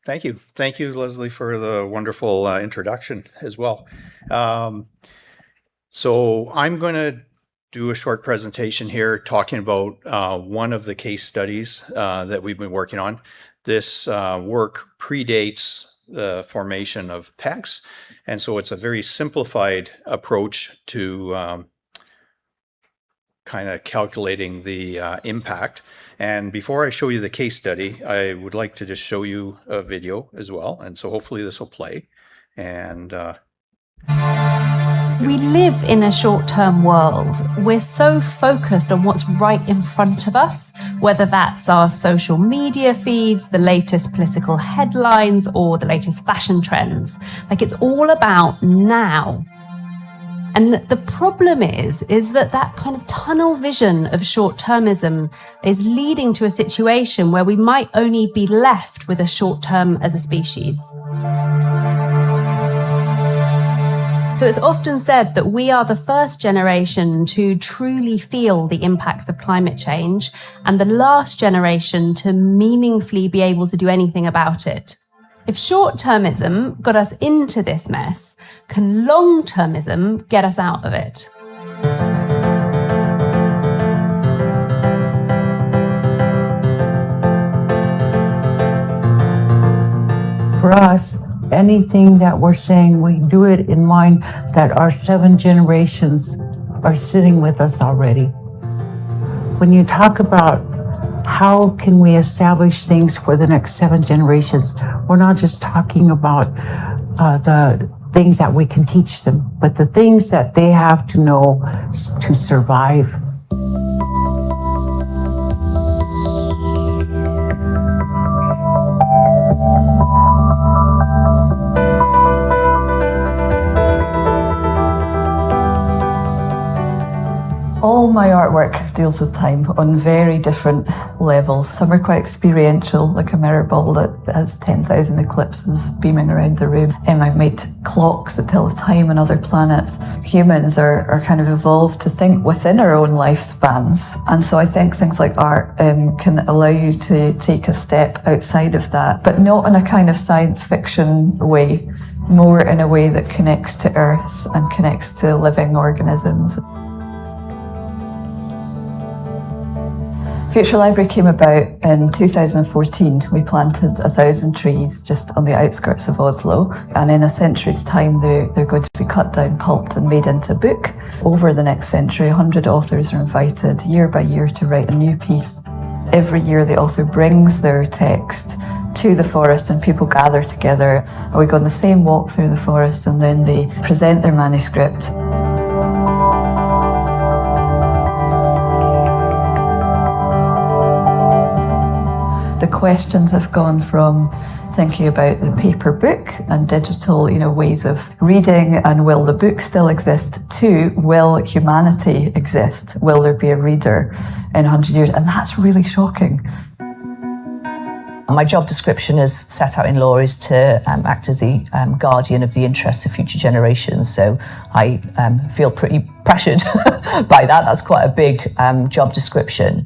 Thank you. Thank you, Leslie, for the wonderful introduction as well. So I'm going to do a short presentation here talking about one of the case studies that we've been working on. This work predates the formation of PECs, and so it's a very simplified approach to kind of calculating the impact. And before I show you the case study, I would like to just show you a video as well. And so hopefully this will play. And we live in a short-term world. We're so focused on what's right in front of us, whether that's our social media feeds, the latest political headlines, or the latest fashion trends. Like, it's all about now. And the problem is that kind of tunnel vision of short-termism is leading to a situation where we might only be left with a short term as a species. So it's often said that we are the first generation to truly feel the impacts of climate change and the last generation to meaningfully be able to do anything about it. If short-termism got us into this mess, can long-termism get us out of it? For us, anything that we're saying, we do it in mind that our 7 generations are sitting with us already. When you talk about how can we establish things for the next 7 generations, we're not just talking about the things that we can teach them, but the things that they have to know to survive. All my artwork deals with time on very different levels. Some are quite experiential, like a mirror ball that has 10,000 eclipses beaming around the room. I've made clocks that tell the time on other planets. Humans are kind of evolved to think within our own lifespans. And so I think things like art can allow you to take a step outside of that, but not in a kind of science fiction way, more in a way that connects to Earth and connects to living organisms. Future Library came about in 2014. We planted 1,000 trees just on the outskirts of Oslo, and in a century's time they're going to be cut down, pulped and made into a book. Over the next century, 100 authors are invited year by year to write a new piece. Every year the author brings their text to the forest and people gather together, and we go on the same walk through the forest, and then they present their manuscript. The questions have gone from thinking about the paper book and digital, ways of reading, and will the book still exist, to will humanity exist? Will there be a reader in 100 years? And that's really shocking. My job description as set out in law is to act as the guardian of the interests of future generations. So I feel pretty pressured by that. That's quite a big job description.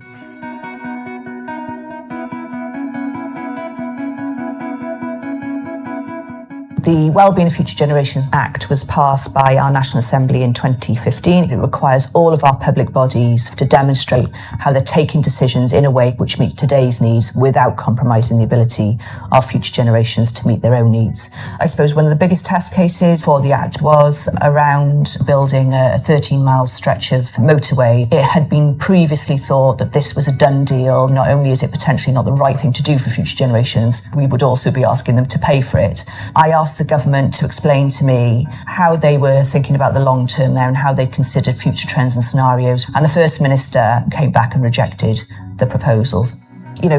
The Wellbeing of Future Generations Act was passed by our National Assembly in 2015. It requires all of our public bodies to demonstrate how they're taking decisions in a way which meets today's needs without compromising the ability of future generations to meet their own needs. I suppose one of the biggest test cases for the Act was around building a 13-mile stretch of motorway. It had been previously thought that this was a done deal. Not only is it potentially not the right thing to do for future generations, we would also be asking them to pay for it. I asked the government to explain to me how they were thinking about the long term there and how they considered future trends and scenarios. And the First Minister came back and rejected the proposals.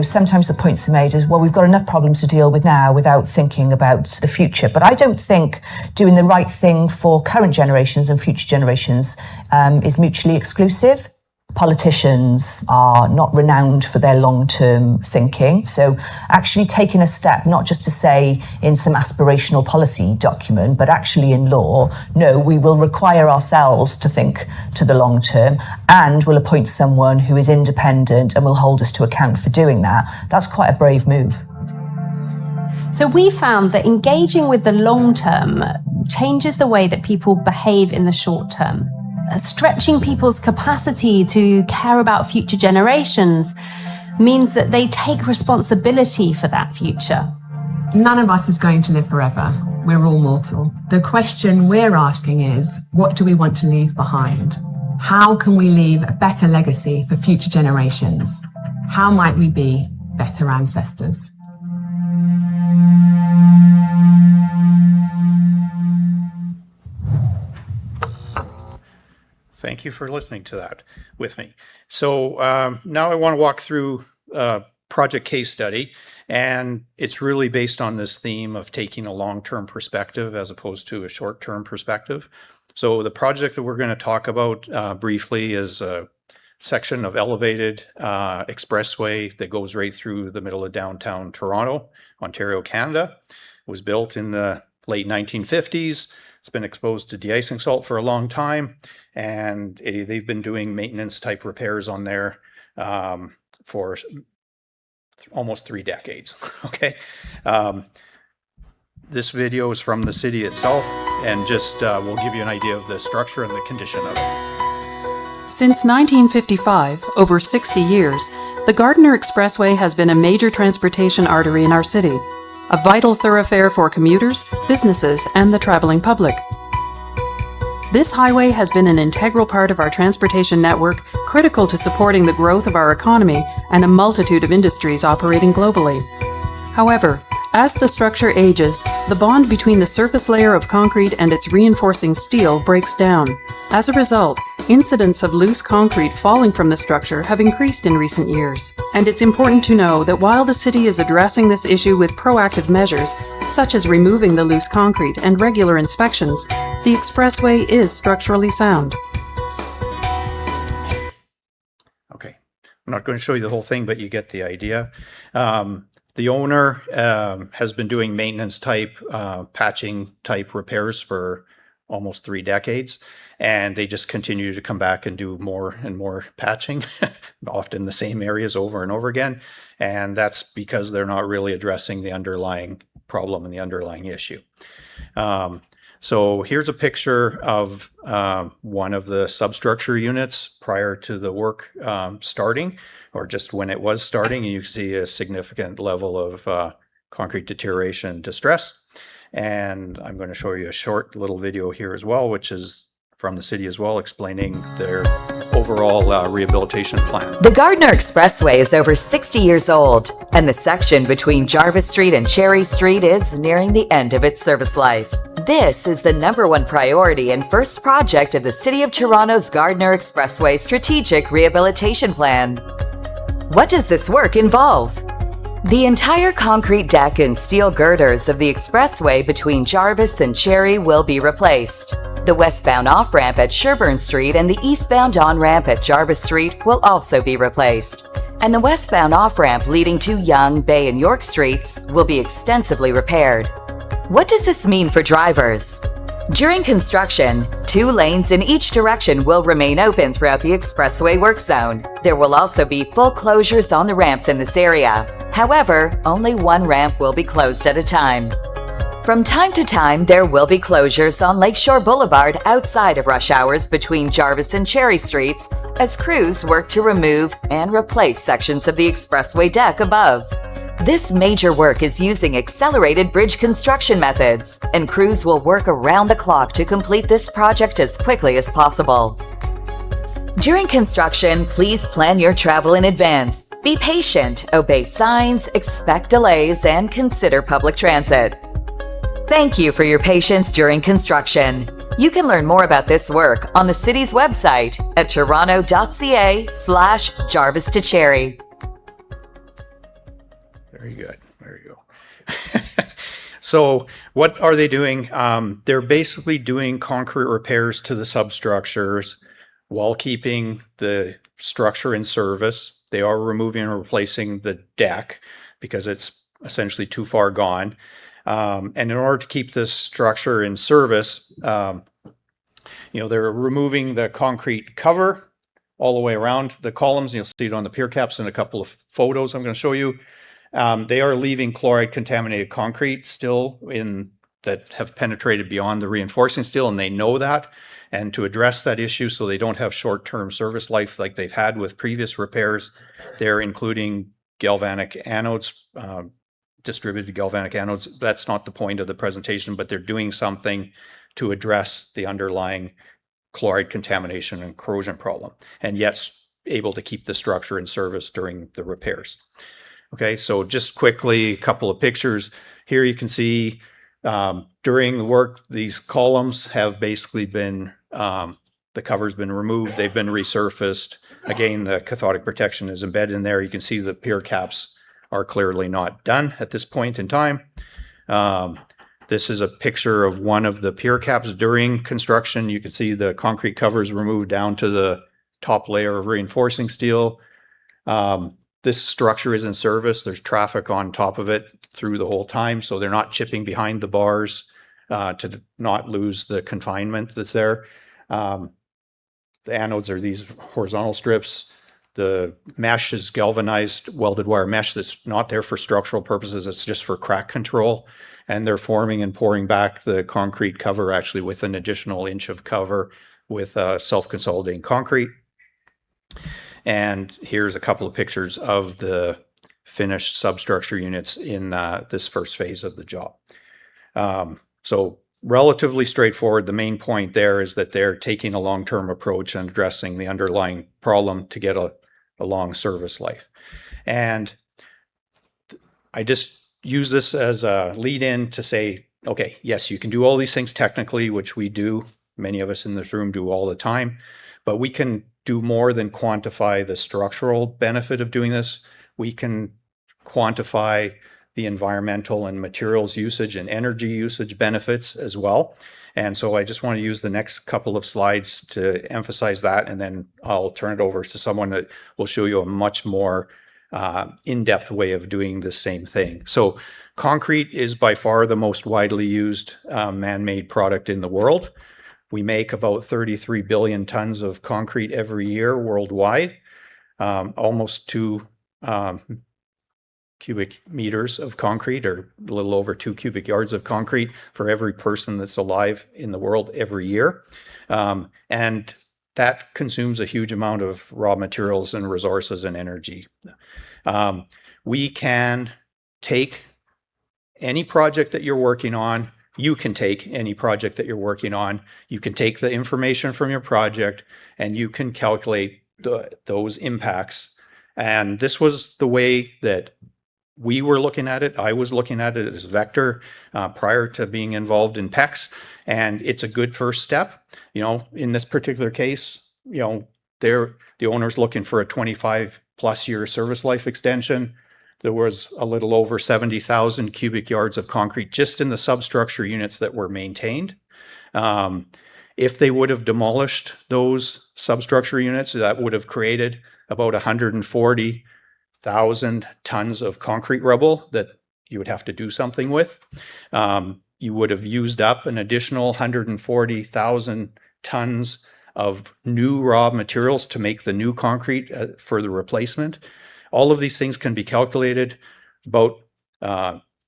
Sometimes the points are made as, well, we've got enough problems to deal with now without thinking about the future. But I don't think doing the right thing for current generations and future generations is mutually exclusive. Politicians are not renowned for their long-term thinking. So actually taking a step, not just to say in some aspirational policy document, but actually in law, no, we will require ourselves to think to the long term, and we'll appoint someone who is independent and will hold us to account for doing that. That's quite a brave move. So we found that engaging with the long term changes the way that people behave in the short term. Stretching people's capacity to care about future generations means that they take responsibility for that future. None of us is going to live forever. We're all mortal. The question we're asking is, what do we want to leave behind? How can we leave a better legacy for future generations? How might we be better ancestors? Thank you for listening to that with me. So now I want to walk through a project case study, and it's really based on this theme of taking a long-term perspective as opposed to a short-term perspective. So the project that we're going to talk about briefly is a section of elevated expressway that goes right through the middle of downtown Toronto, Ontario, Canada. It was built in the late 1950s. It's been exposed to de-icing salt for a long time, and they've been doing maintenance type repairs on there for almost 3 decades. Okay. This video is from the city itself, and just will give you an idea of the structure and the condition of it. Since 1955, over 60 years, the Gardiner Expressway has been a major transportation artery in our city, a vital thoroughfare for commuters, businesses, and the traveling public. This highway has been an integral part of our transportation network, critical to supporting the growth of our economy and a multitude of industries operating globally. However, as the structure ages, the bond between the surface layer of concrete and its reinforcing steel breaks down. As a result, incidents of loose concrete falling from the structure have increased in recent years. And it's important to know that while the city is addressing this issue with proactive measures, such as removing the loose concrete and regular inspections, the expressway is structurally sound. Okay, I'm not going to show you the whole thing, but you get the idea. The owner has been doing maintenance type, patching type repairs for almost 3 decades, and they just continue to come back and do more and more patching, often the same areas over and over again. And that's because they're not really addressing the underlying problem and the underlying issue. So here's a picture of one of the substructure units prior to the work starting, or just when it was starting. You see a significant level of concrete deterioration and distress. And I'm going to show you a short little video here as well, which is from the city as well, explaining their overall rehabilitation plan. The Gardiner Expressway is over 60 years old, and the section between Jarvis Street and Cherry Street is nearing the end of its service life. This is the #1 priority and first project of the City of Toronto's Gardiner Expressway Strategic Rehabilitation Plan. What does this work involve? The entire concrete deck and steel girders of the expressway between Jarvis and Cherry will be replaced. The westbound off-ramp at Sherbourne Street and the eastbound on-ramp at Jarvis Street will also be replaced. And the westbound off-ramp leading to Yonge, Bay, and York Streets will be extensively repaired. What does this mean for drivers? During construction, 2 lanes in each direction will remain open throughout the expressway work zone. There will also be full closures on the ramps in this area. However, only 1 ramp will be closed at a time. From time to time, there will be closures on Lakeshore Boulevard outside of rush hours between Jarvis and Cherry Streets as crews work to remove and replace sections of the expressway deck above. This major work is using accelerated bridge construction methods, and crews will work around the clock to complete this project as quickly as possible. During construction, please plan your travel in advance. Be patient, obey signs, expect delays, and consider public transit. Thank you for your patience during construction. You can learn more about this work on the city's website at toronto.ca/Jarvis to Cherry. Very good. There you go. So what are they doing? They're basically doing concrete repairs to the substructures while keeping the structure in service. They are removing and replacing the deck because it's essentially too far gone. And in order to keep this structure in service, they're removing the concrete cover all the way around the columns. You'll see it on the pier caps in a couple of photos I'm going to show you. They are leaving chloride contaminated concrete still that have penetrated beyond the reinforcing steel, and they know that. And to address that issue so they don't have short-term service life like they've had with previous repairs, they're including galvanic anodes, distributed galvanic anodes. That's not the point of the presentation, but they're doing something to address the underlying chloride contamination and corrosion problem, and yet able to keep the structure in service during the repairs. Okay, so just quickly, a couple of pictures. Here you can see during the work, these columns have basically been, the cover's been removed, they've been resurfaced. Again, the cathodic protection is embedded in there. You can see the pier caps are clearly not done at this point in time. This is a picture of one of the pier caps during construction. You can see the concrete cover is removed down to the top layer of reinforcing steel. This structure is in service. There's traffic on top of it through the whole time, so they're not chipping behind the bars to not lose the confinement that's there. The anodes are these horizontal strips. The mesh is galvanized welded wire mesh that's not there for structural purposes. It's just for crack control. And they're forming and pouring back the concrete cover actually with an additional inch of cover with self-consolidating concrete. And here's a couple of pictures of the finished substructure units in this first phase of the job. So relatively straightforward. The main point there is that they're taking a long-term approach and addressing the underlying problem to get a long service life. And I just use this as a lead in to say, okay, yes, you can do all these things technically, which we do. Many of us in this room do all the time, but we can do more than quantify the structural benefit of doing this. We can quantify the environmental and materials usage and energy usage benefits as well. And so I just want to use the next couple of slides to emphasize that, and then I'll turn it over to someone that will show you a much more in-depth way of doing the same thing. So concrete is by far the most widely used man-made product in the world. We make about 33 billion tons of concrete every year worldwide, almost 2 cubic meters of concrete, or a little over 2 cubic yards of concrete for every person that's alive in the world every year. And that consumes a huge amount of raw materials and resources and energy. We can take any project that you're working on. You can take any project that you're working on. You can take the information from your project and you can calculate those impacts. And this was the way that we were looking at it. I was looking at it as Vector prior to being involved in PECs, and it's a good first step. You know, in this particular case, you know, the owner's looking for a 25 plus year service life extension. There was a little over 70,000 cubic yards of concrete just in the substructure units that were maintained. If they would have demolished those substructure units, that would have created about 140,000 tons of concrete rubble that you would have to do something with. You would have used up an additional 140,000 tons of new raw materials to make the new concrete for the replacement. All of these things can be calculated. About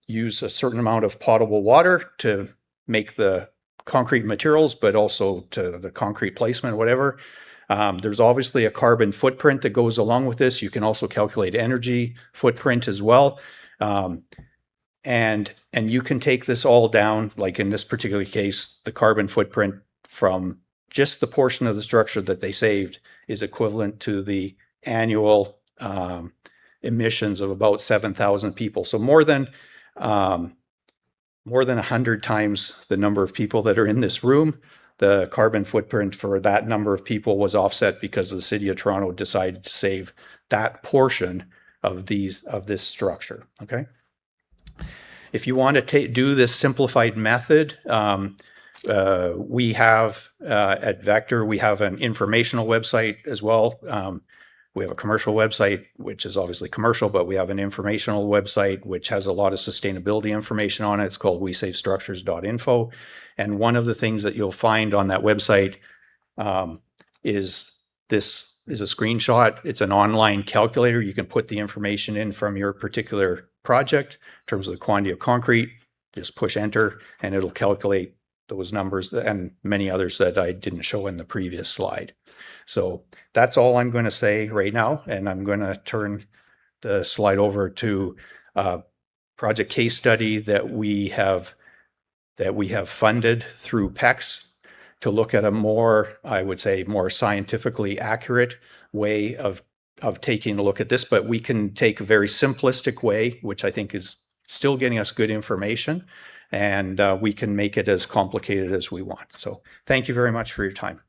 use a certain amount of potable water to make the concrete materials, but also to the concrete placement, whatever. There's obviously a carbon footprint that goes along with this. You can also calculate energy footprint as well. And you can take this all down, like in this particular case, the carbon footprint from just the portion of the structure that they saved is equivalent to the annual emissions of about 7,000 people. So more than 100 times the number of people that are in this room. The carbon footprint for that number of people was offset because the City of Toronto decided to save that portion of this structure. Okay. If you want to do this simplified method, we have at Vector, we have an informational website as well. We have a commercial website, which is obviously commercial, but we have an informational website which has a lot of sustainability information on it. It's called WeSaveStructures.info. And one of the things that you'll find on that website is a screenshot. It's an online calculator. You can put the information in from your particular project. In terms of the quantity of concrete, just push enter and it'll calculate those numbers and many others that I didn't show in the previous slide. So that's all I'm going to say right now, and I'm going to turn the slide over to a project case study that we have funded through PECS to look at a more, I would say, more scientifically accurate way of taking a look at this, but we can take a very simplistic way, which I think is still getting us good information, and we can make it as complicated as we want. So thank you very much for your time.